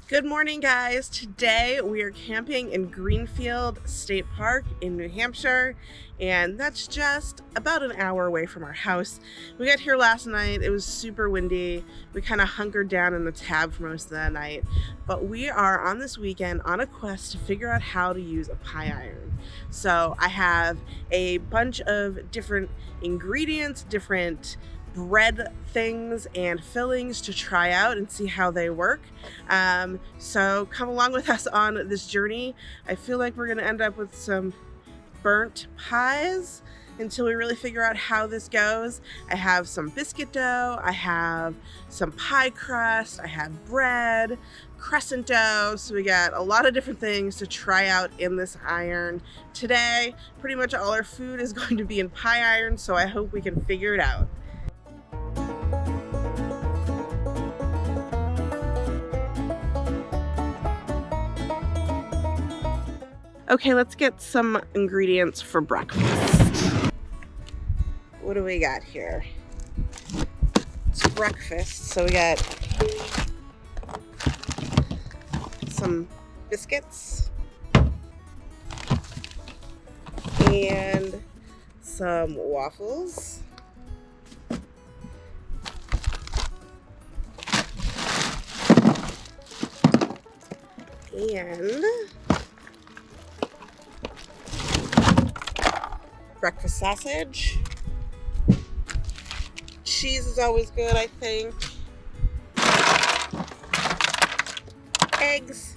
Good morning, guys. Today we are camping in Greenfield State Park in New Hampshire, and that's just about an hour away from our house. We got here last night. It was super windy. We kind of hunkered down in the tab for most of the night, but we are on this weekend on a quest to figure out how to use a pie iron. So I have a bunch of different ingredients, different bread things and fillings to try out and see how they work. So come along with us on this journey. I feel like we're gonna end up with some burnt pies until we really figure out how this goes. I have some biscuit dough, I have some pie crust, I have bread, crescent dough, so we got a lot of different things to try out in this iron. Today, pretty much all our food is going to be in pie iron, so I hope we can figure it out. Okay, let's get some ingredients for breakfast. What do we got here? It's breakfast, so we got some biscuits and some waffles. And breakfast sausage. Cheese is always good, I think. Eggs.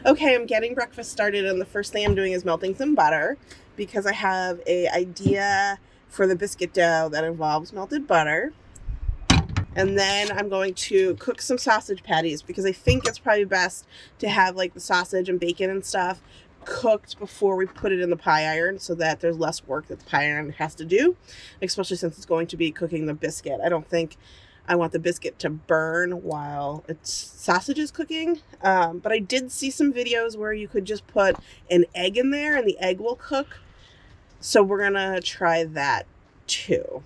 Okay, I'm getting breakfast started, and the first thing I'm doing is melting some butter because I have an idea for the biscuit dough that involves melted butter. And then I'm going to cook some sausage patties because I think it's probably best to have like the sausage and bacon and stuff cooked before we put it in the pie iron so that there's less work that the pie iron has to do, especially since it's going to be cooking the biscuit. I don't think I want the biscuit to burn while its sausage is cooking, but I did see some videos where you could just put an egg in there and the egg will cook, so we're gonna try that too.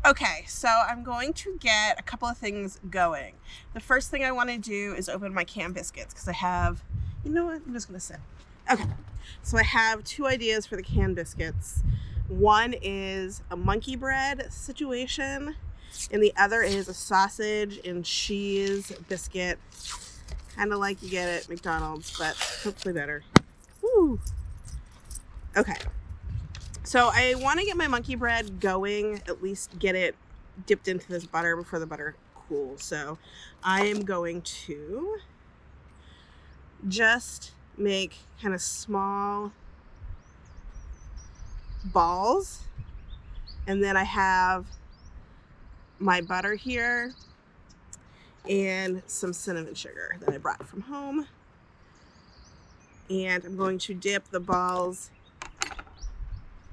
Okay, so I'm going to get a couple of things going. The first thing I want to do is open my canned biscuits because I have, you know what, I'm just going to sit. Okay, so I have two ideas for the canned biscuits. One is a monkey bread situation, and the other is a sausage and cheese biscuit, kind of like you get at McDonald's, but hopefully better. Woo! Okay. So I want to get my monkey bread going, at least get it dipped into this butter before the butter cools. So I am going to just make kind of small balls. And then I have my butter here and some cinnamon sugar that I brought from home. And I'm going to dip the balls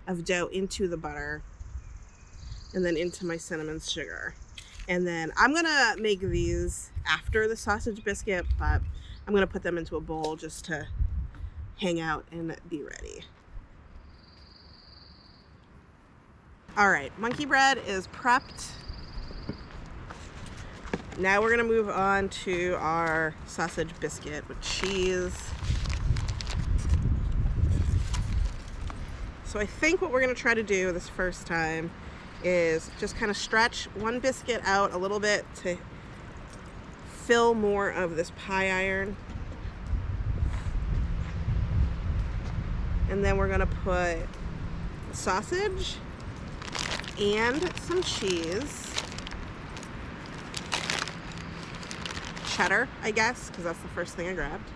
of dough into the butter and then into my cinnamon sugar. And then I'm gonna make these after the sausage biscuit, but I'm gonna put them into a bowl just to hang out and be ready. All right, monkey bread is prepped. Now we're gonna move on to our sausage biscuit with cheese. So I think what we're going to try to do this first time is just kind of stretch one biscuit out a little bit to fill more of this pie iron. And then we're going to put sausage and some cheese. Cheddar, I guess, because that's the first thing I grabbed.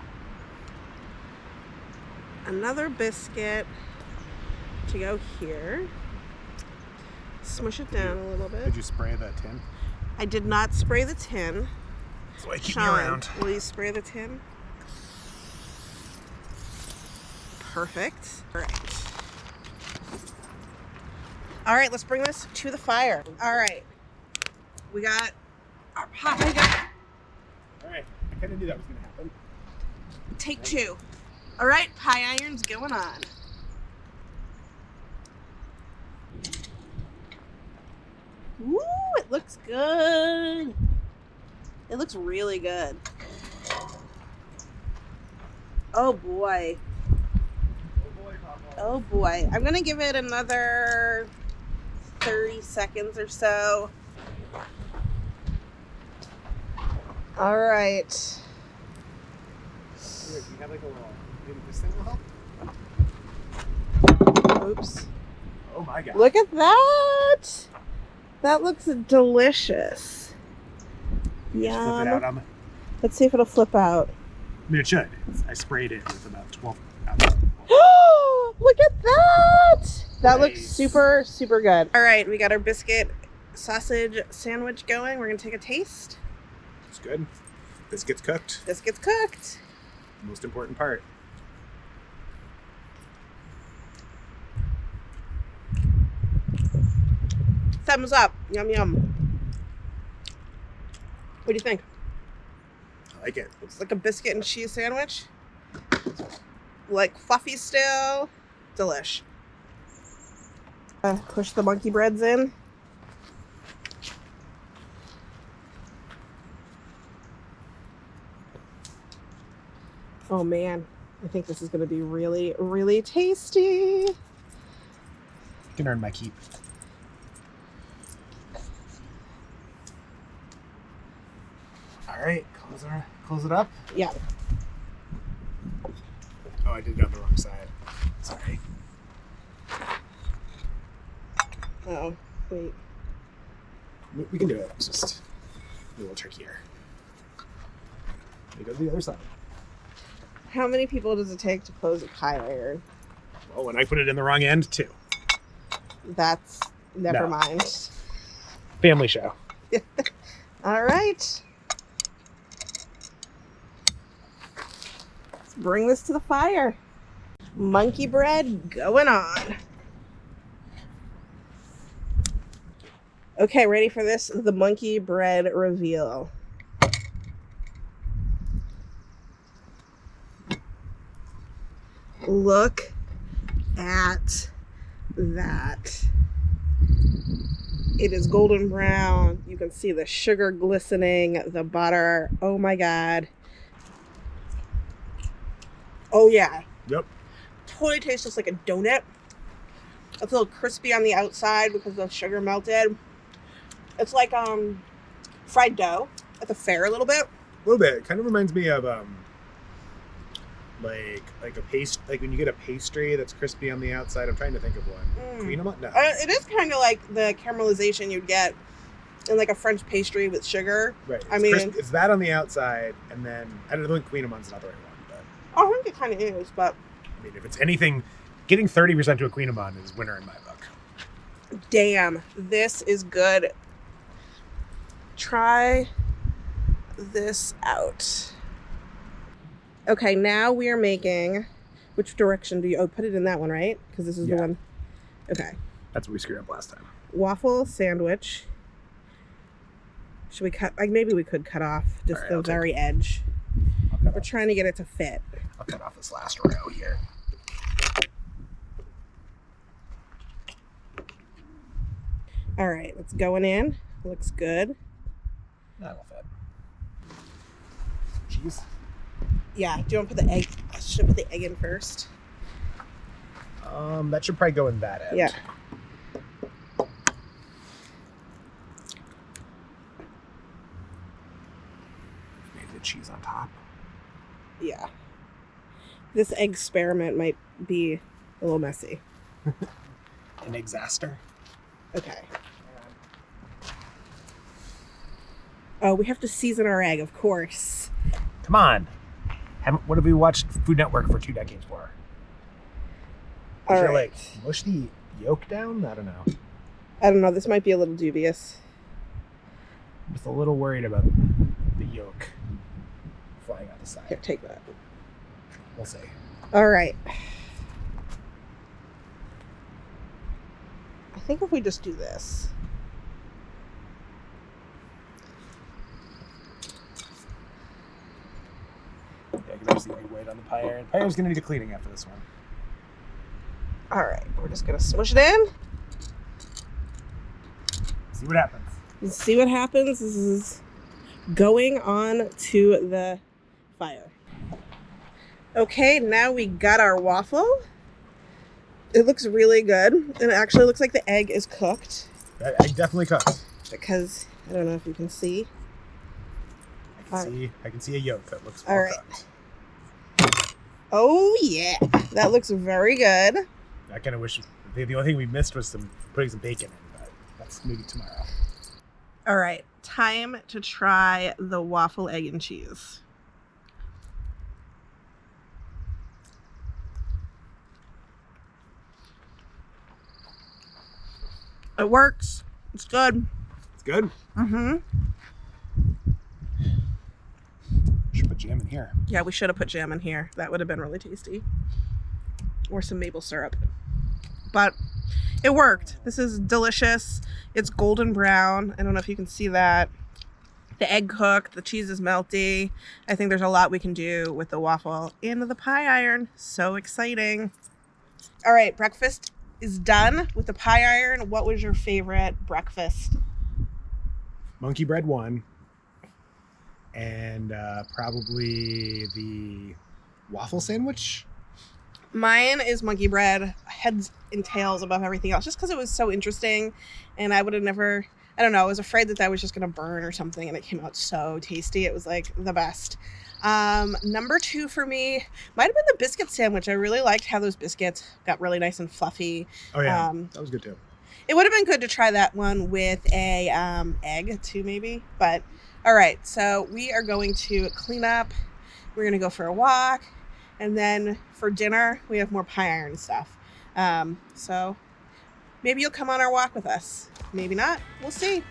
Another biscuit to go here. Smush it down a little bit. Did you spray the tin? I did not spray the tin. That's why I keep Sean, me around. will you spray the tin? Perfect. All right. All right, let's bring this to the fire. All right. We got our pie. All right. I kind of knew that was going to happen. Take two. All right, pie iron's going on. Woo, it looks good. It looks really good. Oh boy. Oh boy. I'm gonna give it another 30 seconds or so. All right. Do you have like a little, maybe this thing will help? Oops. Oh my god. Look at that. That looks delicious. Flip it out Yum. on the, Let's see if it'll flip out. I mean, it should. I sprayed it with about 12 ounces. Look at that. That looks Nice. super, super good. All right, we got our biscuit sausage sandwich going. We're gonna take a taste. It's good. Biscuit's cooked. Biscuit's cooked. Most important part. Thumbs up. Yum, yum. What do you think? I like it. It's like a biscuit and cheese sandwich. Like fluffy still. Delish. Push the monkey breads in. Oh man, I think this is going to be really, really tasty. You can earn my keep. All right, close it up. Yeah. Oh, I did it on the wrong side. Sorry. Oh, wait. We can do it. It's just a little trickier. We go to the other side. How many people does it take to close a pie iron? Well, when I put it in the wrong end, too. That's never No. mind. Family show. All right. Let's bring this to the fire. Monkey bread going on. Okay, ready for this? The monkey bread reveal. Look at that. It is golden brown. You can see the sugar glistening, the butter. Oh my God. Oh yeah. Yep. Totally tastes just like a donut. It's a little crispy on the outside because the sugar melted. It's like fried dough at the fair a little bit. A little bit. It kind of reminds me of like a paste, like when you get a pastry that's crispy on the outside. I'm trying to think of one. Queen of no. It is kind of like the caramelization you'd get in like a French pastry with sugar. Right. I mean, it's that on the outside, and then I don't think Queen of Mun's not the right one, but I think it kind of is, but I mean, if it's anything, getting 30% to a Queen of Mun is winner in my book. damn, this is good. Try this out. Okay, now we are making, which direction do you, put it in that one, right? Because this is the Yeah. one. Okay. That's what we screwed up last time. Waffle sandwich. Should we cut, like maybe we could cut off just All right, the I'll take very edge. We're trying to get it to fit. I'll cut off this last row here. All right, it's going in. Looks good. That'll fit. Cheese. Yeah, do you want to put the egg? Should I put the egg in first? That should probably go in that end. Yeah. Maybe the cheese on top. Yeah. This egg experiment might be a little messy. An exaster. Okay. Oh, we have to season our egg, of course. Come on. What have we watched Food Network for 2 decades for? All Is right. there, like, mush the yolk down? I don't know. I don't know. This might be a little dubious. I'm just a little worried about the yolk flying out the side. Here, take that. We'll see. All right. I think if we just do this. Yeah, there's the big weight on the pie iron. Pie iron's gonna need a cleaning after this one. All right. We're just going to smush it in. See what happens. And see what happens. This is going on to the fire. Okay, now we got our waffle. It looks really good, and it actually looks like the egg is cooked. That egg definitely cooked. Because, I don't know if you can see. I can see a yolk that looks well cooked. Oh yeah, that looks very good. I kind of wish the only thing we missed was putting some bacon in, but that's maybe tomorrow. All right, time to try the waffle, egg, and cheese. It works. It's good. It's good? Mm-hmm. Should put jam in here. Yeah, we should have put jam in here. That would have been really tasty. Or some maple syrup. But it worked. This is delicious. It's golden brown. I don't know if you can see that. The egg cooked. The cheese is melty. I think there's a lot we can do with the waffle and the pie iron. So exciting. All right, breakfast is done with the pie iron. What was your favorite breakfast? Monkey bread one. And probably the waffle sandwich. Mine is monkey bread, heads and tails above everything else, just because it was so interesting. And I would have never, I don't know, I was afraid that was just going to burn or something. And it came out so tasty. It was like the best. Number 2 for me might have been the biscuit sandwich. I really liked how those biscuits got really nice and fluffy. Oh yeah, that was good too. It would have been good to try that one with a egg too, maybe. But all right, so we are going to clean up. We're going to go for a walk. And then for dinner, we have more pie iron stuff. So maybe you'll come on our walk with us. Maybe not. We'll see.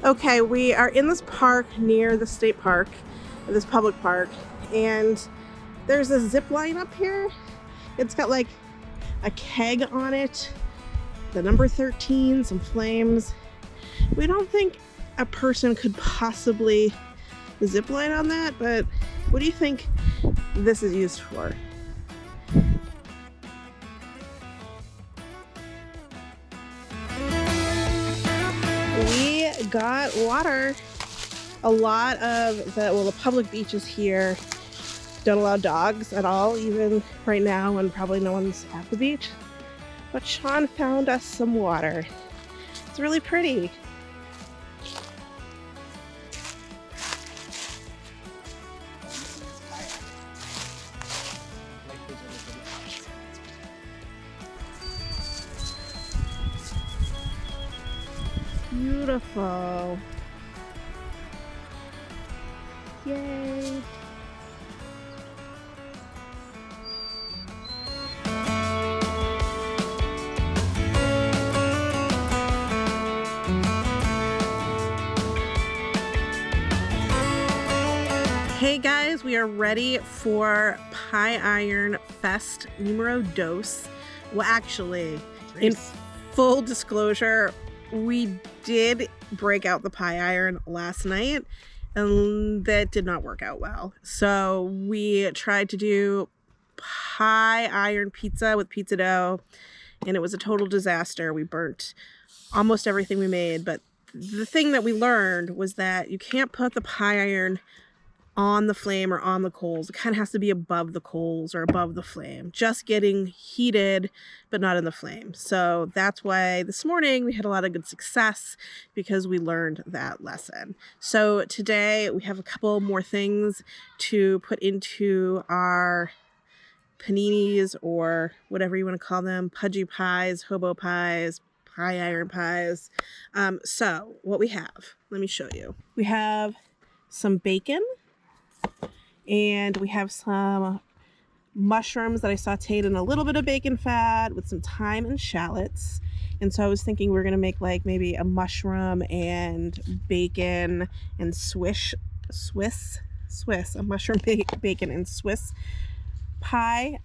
Okay, we are in this park near the state park, this public park, and there's a zip line up here. It's got like a keg on it, the number 13, some flames. We don't think a person could possibly zip line on that, but what do you think this is used for? We got water. A lot of the public beaches here don't allow dogs at all, even right now when probably no one's at the beach. But Sean found us some water. It's really pretty. Beautiful. Yay. Hey guys, we are ready for Pie Iron Fest numero dos. Well, actually, in full disclosure, we did break out the pie iron last night and that did not work out well. So we tried to do pie iron pizza with pizza dough and it was a total disaster. We burnt almost everything we made, but the thing that we learned was that you can't put the pie iron on the flame or on the coals. It kind of has to be above the coals or above the flame, just getting heated, but not in the flame. So that's why this morning we had a lot of good success because we learned that lesson. So today we have a couple more things to put into our paninis or whatever you want to call them, pudgy pies, hobo pies, pie iron pies. So what we have, let me show you. We have some bacon. And we have some mushrooms that I sauteed in a little bit of bacon fat with some thyme and shallots. And so I was thinking we were going to make like maybe a mushroom and bacon and Swiss, a mushroom bacon and Swiss pie.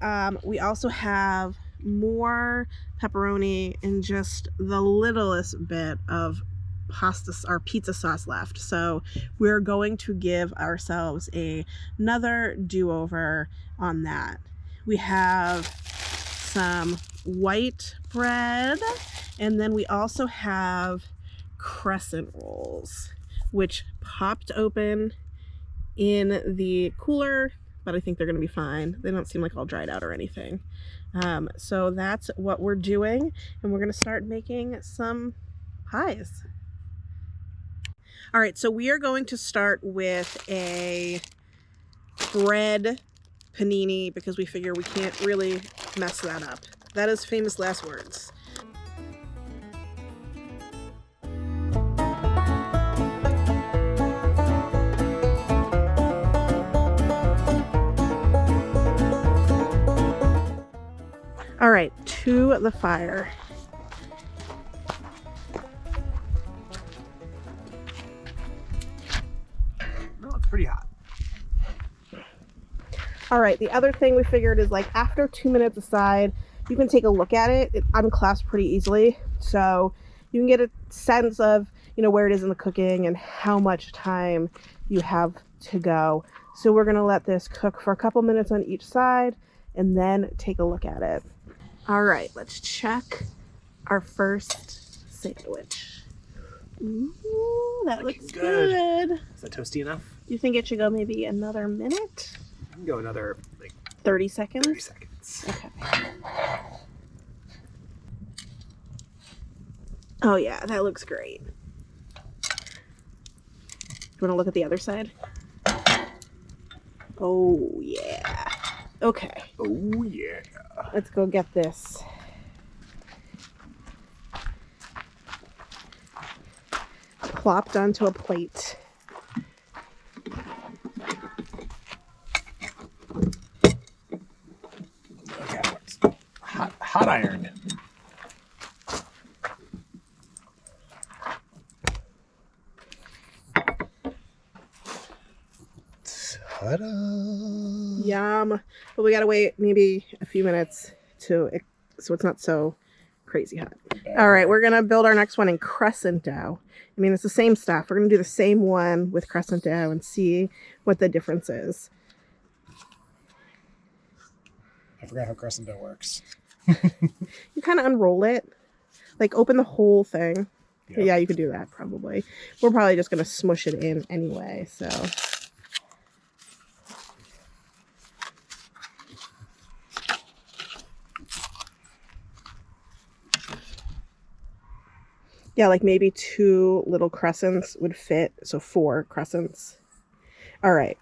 We also have more pepperoni and just the littlest bit of pasta or pizza sauce left. So we're going to give ourselves another do-over on that. We have some white bread, and then we also have crescent rolls, which popped open in the cooler, but I think they're gonna be fine. They don't seem like all dried out or anything. So that's what we're doing, and we're gonna start making some pies. All right, so we are going to start with a bread panini because we figure we can't really mess that up. That is famous last words. All right, to the fire. No, it's pretty hot. All right, the other thing we figured is like after 2 minutes aside, you can take a look at it. It unclasps pretty easily. So you can get a sense of, you know, where it is in the cooking and how much time you have to go. So we're gonna let this cook for a couple minutes on each side and then take a look at it. All right, let's check our first sandwich. Ooh, that looks good. Is that toasty enough? Do you think it should go maybe another minute? I can go another like 30 seconds? 30 seconds. Okay. Oh yeah, that looks great. You want to look at the other side? Oh yeah. Okay. Oh yeah. Let's go get this. Plopped onto a plate. Okay. Hot iron. Ta-da. Yum. But we gotta wait maybe a few minutes so it's not so crazy hot. All right, we're gonna build our next one in Crescent Dough. I mean, it's the same stuff. We're gonna do the same one with Crescent Dough and see what the difference is. I forgot how Crescent Dough works. You kind of unroll it, like open the whole thing. Yep. Yeah, you could do that probably. We're probably just gonna smush it in anyway, so. Yeah, like maybe 2 little crescents would fit, so 4 crescents. All right,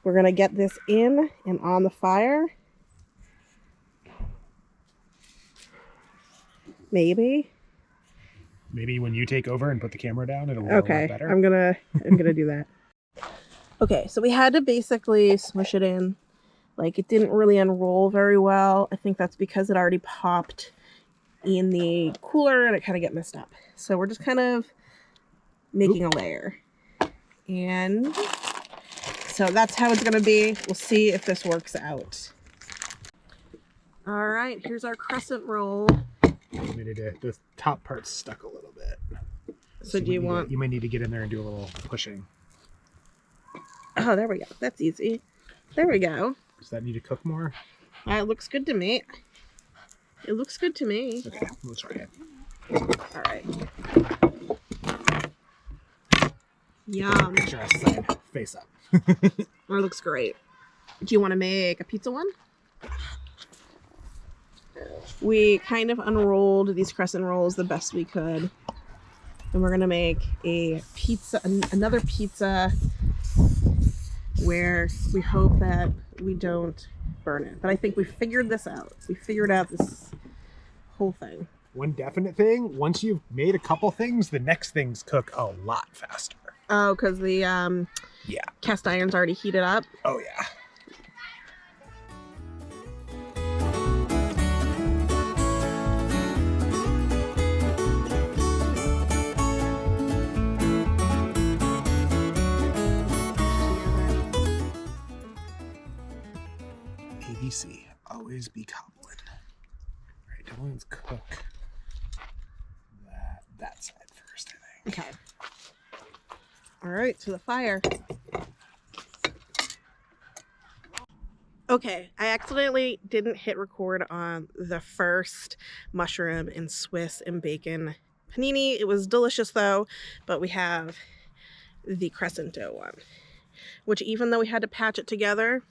we're gonna get this in and on the fire. Maybe when you take over and put the camera down, it'll look okay. better. I'm gonna do that. Okay, so we had to basically smush it in. Like it didn't really unroll very well. I think that's because it already popped in the cooler and it kind of got messed up. So we're just kind of making a layer. And so that's how it's gonna be. We'll see if this works out. All right, here's our crescent roll. The top part's stuck a little bit. So do you want... You might need to get in there and do a little pushing. Oh, there we go. That's easy. There we go. Does that need to cook more? It looks good to me. It looks good to me. Okay, let's try it. All right. Yum. Make sure I side face up. That looks great. Do you want to make a pizza one? We kind of unrolled these crescent rolls the best we could. And we're going to make a pizza, another pizza where we hope that we don't burn it. But I think we figured this out. We figured out this whole thing. One definite thing, once you've made a couple things, the next things cook a lot faster. Oh, because the cast iron's already heated up? Oh, yeah. ABC, always be cobbling. let's cook that side first, I think. Okay. All right, to the fire. Okay, I accidentally didn't hit record on the first mushroom and Swiss and bacon panini. It was delicious though, but we have the Crescent Dough one, which even though we had to patch it together,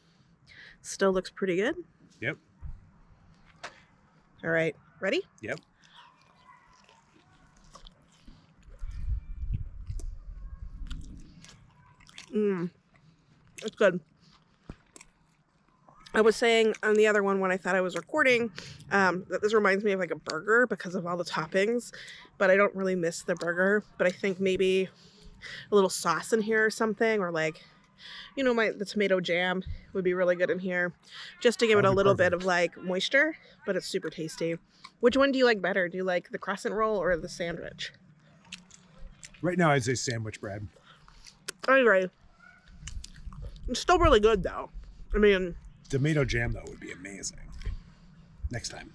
still looks pretty good. Yep. All right, ready? Yep. It's good. I was saying on the other one when I thought I was recording that this reminds me of like a burger because of all the toppings, but I don't really miss the burger. But I think maybe a little sauce in here or something, or like, you know, the tomato jam would be really good in here just to give it a little bit of like moisture, but it's super tasty. Which one do you like better? Do you like the crescent roll or the sandwich? Right now I'd say sandwich bread. I agree. It's still really good though. I mean, tomato jam though would be amazing next time.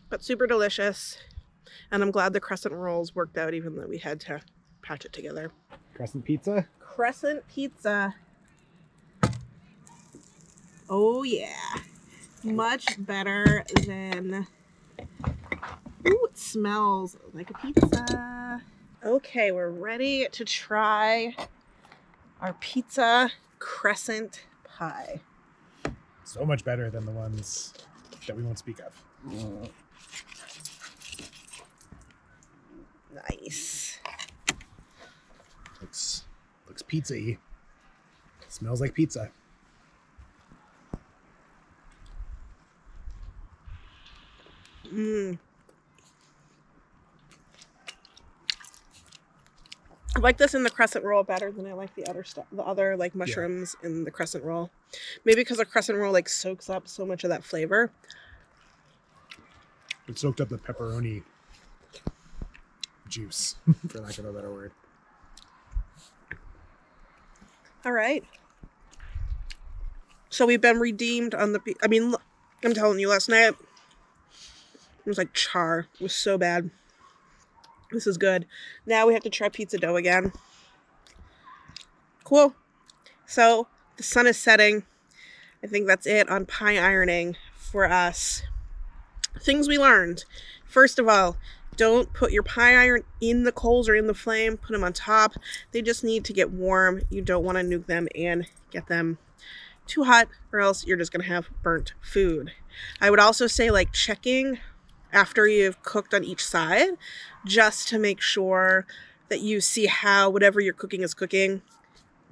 But super delicious. And I'm glad the crescent rolls worked out even though we had to patch it together. Crescent pizza? Crescent pizza. Oh yeah. Much better than... Ooh, it smells like a pizza. Okay, we're ready to try our pizza crescent pie. So much better than the ones that we won't speak of. Nice. Looks pizza-y. Smells like pizza. I like this in the crescent roll better than I like the other stuff, the other like mushrooms in the crescent roll. Maybe because the crescent roll like soaks up so much of that flavor. It soaked up the pepperoni juice, for lack of a better word. All right. So we've been redeemed on the... I mean, I'm telling you, last night it was like char. It was so bad. This is good. Now we have to try pizza dough again. Cool. So the sun is setting. I think that's it on pie ironing for us. Things we learned. First of all, don't put your pie iron in the coals or in the flame. Put them on top. They just need to get warm. You don't want to nuke them and get them too hot, or else you're just going to have burnt food. I would also say like checking after you've cooked on each side, just to make sure that you see how whatever you're cooking is cooking,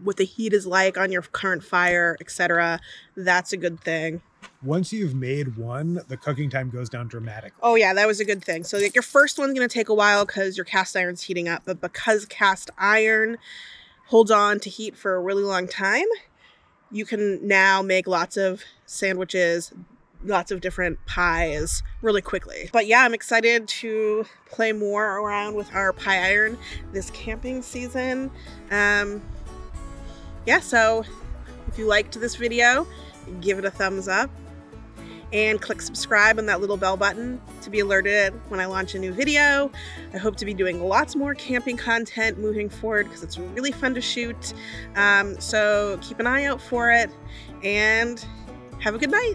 what the heat is like on your current fire, etc. That's a good thing. Once you've made one, the cooking time goes down dramatically. Oh yeah, that was a good thing. So like your first one's going to take a while because your cast iron's heating up, but because cast iron holds on to heat for a really long time, you can now make lots of sandwiches, lots of different pies really quickly. But yeah, I'm excited to play more around with our pie iron this camping season. Yeah, so if you liked this video, give it a thumbs up and click subscribe on that little bell button to be alerted when I launch a new video. I hope to be doing lots more camping content moving forward because it's really fun to shoot. So keep an eye out for it and have a good night.